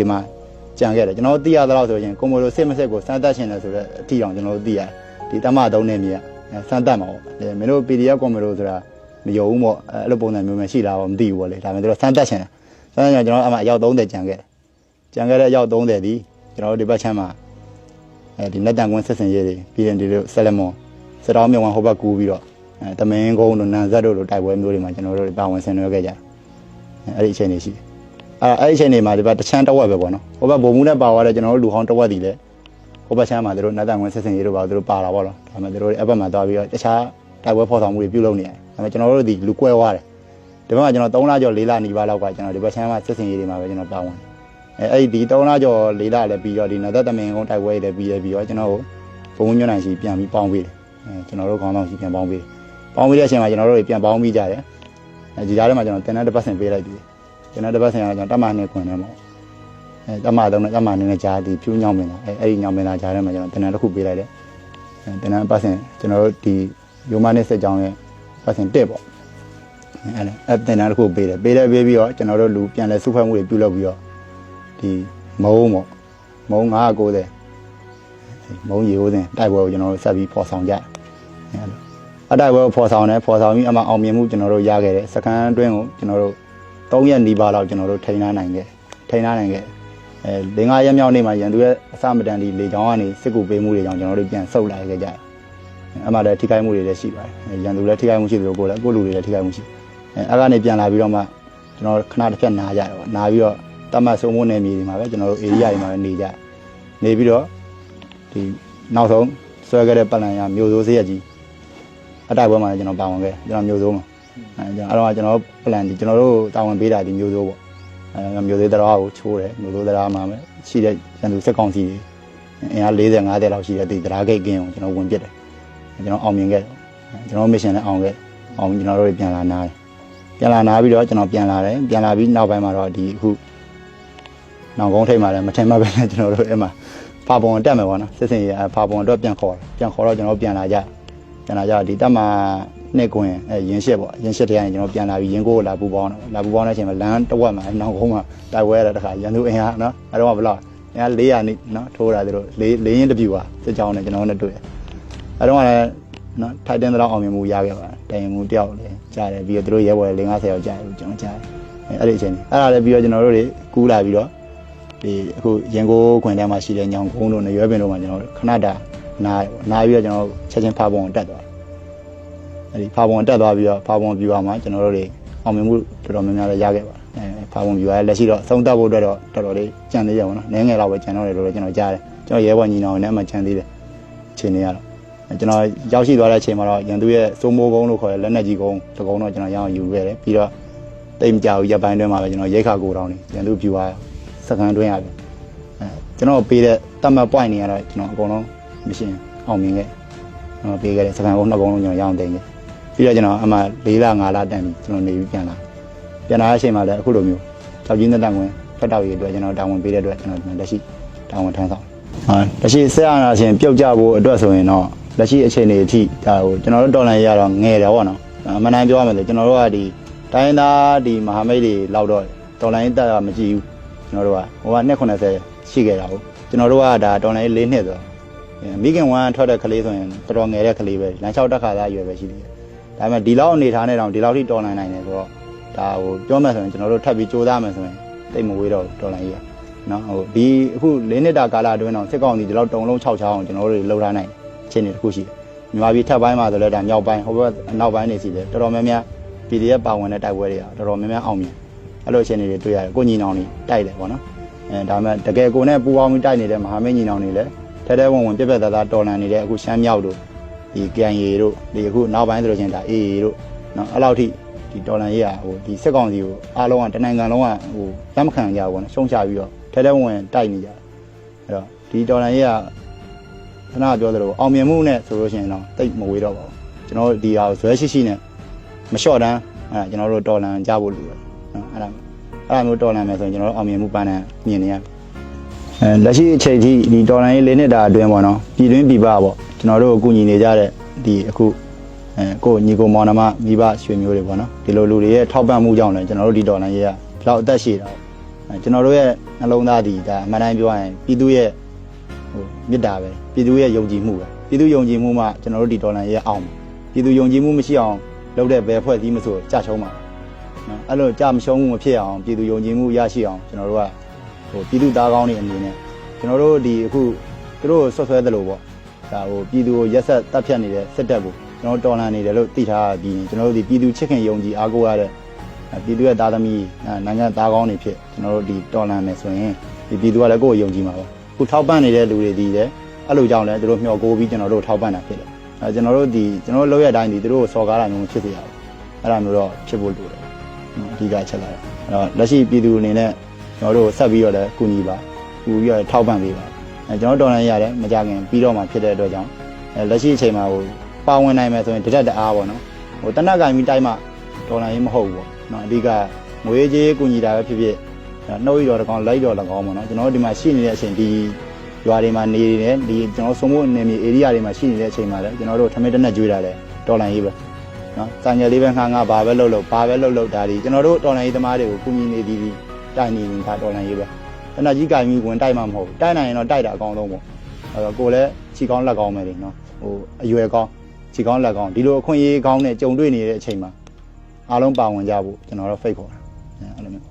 ဒီမှာကြံခဲ့တယ်ကျွန်တော်သိရသလောက်ဆိုရင်ကွန်မိုလိုစစ်မစစ်ကိုစမ်းသပ်ရှင်တယ်ဆိုတော့အထီအောင်ကျွန်တော်သိရတယ်ဒီတမ3နဲ့မြေစမ်းသပ်မှာပေါ့မင်းတို့ PDF ကွန်မိုလိုဆိုတာမယုံဘူးပေါ့အဲ့လိုပုံစံမျိုးမရှိတာပေါ့မသိဘူးပေါ့လေဒါပေမဲ့တို့စမ်းသပ်ရှင်တယ်စမ်းသပ်ကျွန်တော်အမှအယောက်30ကြံခဲ့တယ်ကြံခဲ့တဲ့အယောက်30ဒီကျွန်တော်တို့ဒီဘက်ချမ်းမှာဒီလက်တန်ကွင်းဆက်စင်ရေးတွေပြီးရင်ဒီလိုဆက်လက်မွန်စတောင်းမြဝဟိုဘက်ကူးပြီးတော့တမင်းကုန်းတို့နန်ဇက်တို့လိုတိုက်ပွဲမျိုးတွေမှာကျွန်တော်တို့ပါဝင်ဆင်နွှဲခဲ့ကြတယ်အဲ့ဒီအချိန်တွေရှိတယ်အဲ့ဒီအချိန်တွေမှာဒီဘက်တချမ်းတစ်ဝက်ပဲပေါ့နော်ဟိုဘက်ဘုံမှုနဲ့ပါသွားတဲ့ကျွန်တော်တို့လူဟောင်းတစ်ဝက်တည်လဲဟိုဘက်ချမ်းမှာတို့လက်တန်ကွင်းဆက်စင်ရေးတို့ပါတို့ပါလာပေါ့နော်ဒါပေမဲ့တို့အဘက်မှာသွားပြီးတော့တခြားတိုက်ပွဲဖော်ဆောင်မှုတွေပြုလုပ်နေရတယ်ဒါပေမဲ့ကျွန်တော်တို့ဒီလူကွဲသွားတယ်ဒီဘက်မှာကျွန်တော်3လကျော်4လနီးပါးလောက်ကကျွန်တော်ဒီဘက်ချမ်းမှာဆက်စင်ရေးတွေမှာပဲကျွန်တော်ပါဝင်အဲ့ဒီ3လကျော်4လလည်းပြီးတော့ဒီနတ်သက်တမင်ကုန်းတိုက်ပွဲတွေပြီးတော့ကျွန်တော်တို့ဘုံညွန့်နိုင်ရှိပြန်ပြီးပေါင်းပေးတယ်ကျွန်တော်တို့ခေါင်းဆောင်ရှိပြန်ပေါင်းပေးတယ်ပေါင်းပြီးတဲ့အချိန်မှာကျွန်တော်တို့ပြန်ပေါင်းပြီးကြတယ်ဒီကြားထဲမှာကျွန်တော်တင်တဲ့တစ်ပတ်စင်ပေးလိုက်ပြီတင်တဲ့တစ်ပတ်စင်ကကျွန်တော်တမနဲ့ခွင်တယ်ပေါ့တမ3နဲ့တမနဲ့ကြားဒီဖြူးညောင်းမင်းလားအဲ့ဒီညောင်းမင်းလားကြားထဲမှာကျွန်တော်တင်တဲ့တစ်ခုပေးလိုက်တယ်တင်တဲ့ပတ်စင်ကျွန်တော်တို့ဒီယိုမနစ်စစ်ကြောင်းရဲ့ပတ်စင်တက်ပေါ့အဲ့တင်တဲ့တစ်ခုပေးတယ်ပေးပြီးတော့ကျွန်တော်တို့လူပြန်လဲစုဖက်မှုတွေပြုလုပ်ပြီးတော့ဒီမုံပေါ့မုံ990မုံရီဟိုးစဉ်တိုက်ပွဲကိုကျွန်တော်တို့ဆက်ပြီးပေါ်ဆောင်ကြတယ်အတိုက်ပွဲကိုပေါ်ဆောင်ပြီးအမှအောင်မြင်မှုကျွန်တော်တို့ရခဲ့တယ်စကန်အတွင်းကိုကျွန်တော်တို့3ရက်နီးပါးလောက်ကျွန်တော်တို့ထိန်းထားနိုင်ခဲ့5ရက်မြောက်နေ့မှာရန်သူရဲ့အစမတန်ဒီလေကြောင်းကနေစစ်ကူပေးမှုတွေကြောင့်ကျွန်တော်တို့ပြန်ဆုတ်လာခဲ့ကြတယ်အမှလည်းထိခိုက်မှုတွေလည်းရှိပါတယ်ရန်သူလည်းထိခိုက်မှုရှိသလိုကိုယ်လူတွေလည်းထိခိုက်မှုရှိအဲ့ကနေပြန်လာပြီးတော့မှကျွန်တော်ခဏတစ်ဖြတ်နားကြတယ်ပေါ့နားပြီးတော့တမတ်ဆုံးမနေမြေတွေမှာပဲကျွန်တော်တို့ area တွေမှာနေကြနေပြီးတော့ဒီနောက်ဆုံးဆွဲခဲ့တဲ့ပတ်လန်ရမျိုးစိုးစရက်ကြီးအတိုက်ပွဲမှာကျွန်တော်ပါဝင်ခဲ့ကျွန်တော်မျိုးစိုးမှာကျွန်တော်ပလန်ဒီကျွန်တော်တို့တာဝန်ပေးတာဒီမျိုးစိုးပေါ့မျိုးစိုးတရားကိုချိုးတယ်မျိုးစိုးတရားမှာပဲရှိတဲ့ရန်သူစစ်ကောင်စီတွေအင်အား40 50လောက်ရှိတဲ့ဒီတရားဂိတ်ကင်းကိုကျွန်တော်ဝင်ပစ်တယ်ကျွန်တော်အောင်မြင်ခဲ့တယ်ကျွန်တော်မစ်ရှင်နဲ့အောင်ကျွန်တော်တို့ပြန်လာနားပြီးတော့ကျွန်တော်ပြန်လာပြီးနောက်ပိုင်းမှာတော့ဒီအခုနောက်ကုန်းထိပ်မှာလည်းမထင်မှပဲကျွန်တော်တို့အဲ့မှာဖာပုံတက်မယ်ပေါ့နော်စစ်စင်ရဖာပုံအတွက်ပြန်ခေါ်တော့ကျွန်တော်ပြန်လာကြဒီတက်မှာနှစ်ကွင်ရင်းရှစ်ပေါ့ရင်းရှစ်တရားနဲ့ကျွန်တော်ပြန်လာပြီးရင်းကိုလာပူပေါင်းတဲ့အချိန်မှာလမ်းတစ်ဝက်မှာနောက်ကုန်းမှာတိုက်ပွဲရတဲ့တခါရန်သူအင်အားနော်အဲ့တော့ဘယ်လောက်အင်အား400နိနော်ထိုးတာတို့လေးရင်းတပြူပါစစ်ကြောင်းနဲ့ကျွန်တော်နဲ့တွေ့အဲ့တော့လည်းနော်ထိုက်တဲ့တော့အောင်မြင်မှုရခဲ့ပါတယ်တိုင်မှုတယောက်လည်းကြားတယ်ပြီးတော့တို့ရဲဘော်တွေ50ယောက်ကြားတယ်ကျွန်တော်ကြားတယ်အဲ့ဒီအချိန်အဲ့ဒါလည်းပြီးတော့ကျွန်တော်တို့တွေကူးလာပြီးတော့ဒီအခုရင်ကိုခွင်ထဲမှာရှိတဲ့ညောင်ကုန်းတို့နဲ့ရွဲပင်တို့မှာကျွန်တော်ခဏတာနားပြီးတော့ကျွန်တော်ချက်ချင်းဖာပုံတက်သွားအဲဒီဖာပုံတက်သွားပြီးတော့ဖာပုံပြပါမှာကျွန်တော်တို့တွေအောင်မြင်မှုတော်တော်များများလည်းရခဲ့ပါတယ်ဖာပုံပြပါလက်ရှိတော့သုံးတက်ဖို့အတွက်တော့တော်တော်လေးကြံသေးရပါတော့နည်းငယ်လောက်ပဲကြံတော့တယ်လို့ကျွန်တော်ကြားတယ်ကျွန်တော်ရဲဘော်ညီနောင်နဲ့မှကြံသေးတယ်အချိန်တွေကတော့ကျွန်တော်ရောက်ရှိသွားတဲ့အချိန်မှာတော့ရန်သူရဲ့စိုးမိုးကုန်းလို့ခေါ်တဲ့လက်နက်ကြီးကုန်းတစ်ကုန်းတော့ကျွန်တော်ရအောင်ယူခဲ့တယ်ပြီးတော့တိတ်မကြောက်ရပ်ပိုင်းတွင်းမှာပဲကျွန်တော်ရိတ်ခါကိုတောင်းနေရန်သူပြူသွားစကန်တွင်းရတယ်ကျွန်တော်ပေးတဲ့တတ်မှတ် point တွေကတော့ကျွန်တော်အကုန်လုံးမရှင်းအောင်မြင်ခဲ့ကျွန်တော်ပေးခဲ့တဲ့စကန်ကုန်းနှစ်ကုန်းလုံးကျွန်တော်ရအောင်တင်ခဲ့ပြီးတော့ကျွန်တော်အမှ4လ5လတန်ပြီးကျွန်တော်နေပြီးပြန်လာတဲ့အချိန်မှာလည်းအခုလိုမျိုး၆ကြီးနဲ့တန်ဝင်ဖက်တောက်ရည်အတွက်ကျွန်တော်တာဝန်ပေးတဲ့အတွက်ကျွန်တော်လက်ရှိတာဝန်ထမ်းဆောင်လက်ရှိဆက်အာဏာရှင်ပြုတ်ကျဖို့အတွက်ဆိုရင်တော့လက်ရှိအခြေအနေအထိဒါကိုကျွန်တော်တို့တော်လှန်ရေးရတော့ငယ်တယ်ပေါ့နော်အမှန်တမ်းပြောရမယ်ဆိုကျွန်တော်တို့ကဒီတိုင်းသားဒီမဟာမိတ်တွေလောက်တော့တော်လှန်ရေးတက်တာမကြည့်ဘူးကျွန်တော်တို့ကဟိုက290ရှိခဲ့တာဟုတ်ကျွန်တော်တို့ကဒါတော်လှန်ရေး4နှစ်ဆိုမိခင်ဝမ်းထွက်တဲ့ကလေးဆိုရင်တော်တော်ငယ်တဲ့ကလေးပဲလမ်းလျှောက်တက်ခါသားရွယ်ပဲရှိသေးတယ်ဒါပေမဲ့ဒီလောက်အနေထားနဲ့တောင်ဒီလောက်ထိတော်လှန်နိုင်တယ်ဆိုတော့ဒါဟိုပြောမယ်ဆိုရင်ကျွန်တော်တို့ထပ်ပြီးစူးစမ်းမယ်ဆိုရင်တိတ်မဝေးတော့တော်လှန်ရေးရနော်ဟိုဒီအခု4နှစ်တာကာလအတွင်းတော့စစ်ကောင်စီဒီလောက်တုံလုံး6ချောင်းအောင်ကျွန်တော်တို့လှုပ်ထားနိုင်အခြေအနေတစ်ခုရှိတယ်မြန်မာပြည်ထပ်ပိုင်းမှာဆိုလည်းဒါမြောက်ပိုင်းဟိုဘက်အနောက်ပိုင်းနေစီတယ်တော်တော်များများ PDF ပါဝင်တဲ့တိုက်ပွဲတွေကတော်တော်များများအောင်မြင်အဲ့လိုအခြေအနေတွေတွေ့ရတယ်ကိုညီနောင်တွေတိုက်တယ်ပေါ့နော်ဒါပေမဲ့တကယ်ကိုနဲ့ပူပေါင်းပြီးတိုက်နေတဲ့မဟာမိတ်ညီနောင်တွေလည်းထဲထဲဝင်ပြက်ပြက်သားသားတော်လှန်နေတဲ့အခုရှမ်းမြောက်တို့ဒီ KNA တို့ဒီအခုနောက်ပိုင်းဆိုလို့ချင်းဒါ AA တို့နော်အဲ့လောက်ထိဒီတော်လှန်ရေးကဟိုဒီစစ်ကောင်စီကိုအားလုံးကတနိုင်ငံလုံးကဟိုလက်မခံကြဘူးပေါ့နော်ရှုံချပြီးတော့ထဲထဲဝင်တိုက်နေကြတယ်အဲ့တော့ဒီတော်လှန်ရေးကခဏပြောသလိုအောင်မြင်မှုနဲ့ဆိုလို့ရှိရင်တော့တိတ်မဝေးတော့ပါဘူးကျွန်တော်ဒီဟာဇွဲရှိရှိနဲ့မလျှော့တန်းအဲ့ကျွန်တော်တို့တော်လှန်ကြဖို့လိုတယ်နော်အဲ့ဒါမျိုးတော်လှန်မယ်ဆိုရင်ကျွန်တော်တို့အောင်မြင်မှုပန်းနဲ့မြင်နေရလက်ရှိအချိန်ထိဒီတော်လှန်ရေး၄နှစ်တာအတွင်းပေါ့နော်ပြည်တွင်းပြည်ပပေါ့ကျွန်တော်တို့အကူညီနေကြတဲ့ဒီအခုကိုညီကိုမောင်နှမမိဘရွှေမျိုးတွေပေါ့နော်ဒီလိုလူတွေရဲ့ထောက်ပံ့မှုကြောင့်လည်းကျွန်တော်တို့ဒီတော်လှန်ရေးကဘယ်လောက်အသက်ရှည်တာ ကျွန်တော်တို့ရဲ့နှလုံးသားဒီဒါအမှန်တိုင်းပြောရရင်ပြည်သူရဲ့မေတ္တာပဲပြည်သူရဲ့ယုံကြည်မှုပဲပြည်သူယုံကြည်မှုမှကျွန်တော်တို့ဒီဒေါ်လာရဲ့အောင်ပြည်သူယုံကြည်မှုမရှိအောင်လုပ်တဲ့ဘယ်ဖွဲ့စည်းမဆိုကြချုံးပါနော်အဲ့လိုကြမရှုံးမှုမဖြစ်အောင်ပြည်သူယုံကြည်မှုရရှိအောင်ကျွန်တော်တို့ကပြည်သူသားကောင်းတွေအနေနဲ့ကျွန်တော်တို့ဒီအခုသူတို့ဆွဆွဲသလိုပေါ့ဒါပြည်သူကိုရက်ဆက်တပ်ဖြတ်နေတဲ့စစ်တပ်ကိုကျွန်တော်တော်လှန်နေတယ်လို့သိထားပြီးကျွန်တော်တို့ဒီပြည်သူချစ်ခင်ယုံကြည်အားကိုးရတဲ့ပြည်သူရဲ့သားသမီးနိုင်ငံသားကောင်းတွေဖြစ်ကျွန်တော်တို့ဒီတော်လှန်မယ်ဆိုရင်ဒီပြည်သူကလည်းကိုယ်ယုံကြည်မှာပဲခုထောက်ပံ့နေတဲ့လူတွေဒီလည်းအဲ့လိုကြောင့်လည်းသူတို့မျှော်ကိုးပြီးကျွန်တော်တို့ထောက်ပံ့တာဖြစ်တယ်ကျွန်တော်တို့လောက်ရတဲ့အတိုင်းဒီသူတို့ကိုစော်ကားတာမျိုးဖြစ်စေရဘူးအဲ့ဒါမျိုးတော့ဖြစ်ဖို့လိုတယ်အဓိကချက်လာတယ်အဲ့တော့လက်ရှိပြည်သူအနေနဲ့ကျွန်တော်တို့ဆက်ပြီးတော့လည်းကူညီပါကူပြီးတော့ထောက်ပံ့ပေးပါကျွန်တော်တော်လှန်ရတယ်မကြခင်ပြီးတော့မှဖြစ်တဲ့အတွက်ကြောင့်လက်ရှိအချိန်မှာပါဝင်နိုင်မယ်ဆိုရင်တရက်တအားပေါ့နော်တနက်ကင်ပြီးတိုက်မှတော်လှန်ရေးမဟုတ်ဘူးပေါ့နော်အဓိကငွေကြေးကူညီတာပဲဖြစ်ဖြစ်နှုတ်ရတော်တကောင်လိုက်တော်တကောင်ပေါ့နော်ကျွန်တော်တို့ဒီမှာရှိနေတဲ့အချိန်ဒီရွာတွေမှာနေနေဒီကျွန်တော်ဆုံးမနေမြေ area တွေမှာရှိနေတဲ့အချိန်မှာလည်းကျွန်တော်တို့ထမင်းတနက်ကျွေးတာလဲတော်လှန်ရေးပဲနော်စာငယ်လေးပဲငါဘာပဲလှုပ်ဘာပဲလှုပ်ဒါဒီကျွန်တော်တို့တော်လှန်ရေးသမားတွေကိုကူညီနေသည်တိုက်နေနေတာတော်လှန်ရေးပဲတနက်ကြီးကင်ပြီးဝင်တိုက်မှမဟုတ်ဘူးတိုက်နိုင်ရင်တော့တိုက်တာအကောင်းဆုံးပေါ့အဲ့တော့ကိုလည်းခြေကောင်းလက်ကောင်းပဲလေနော်အရွယ်ကောင်းခြေကောင်းလက်ကောင်းဒီလိုအခွင့်အရေးကောင်းနဲ့ကြုံတွေ့နေတဲ့အချိန်မှာအားလုံးပါဝင်ကြဖို့ကျွန်တော်တို့ဖိတ်ခေါ်တာအဲ့လိုမျိုး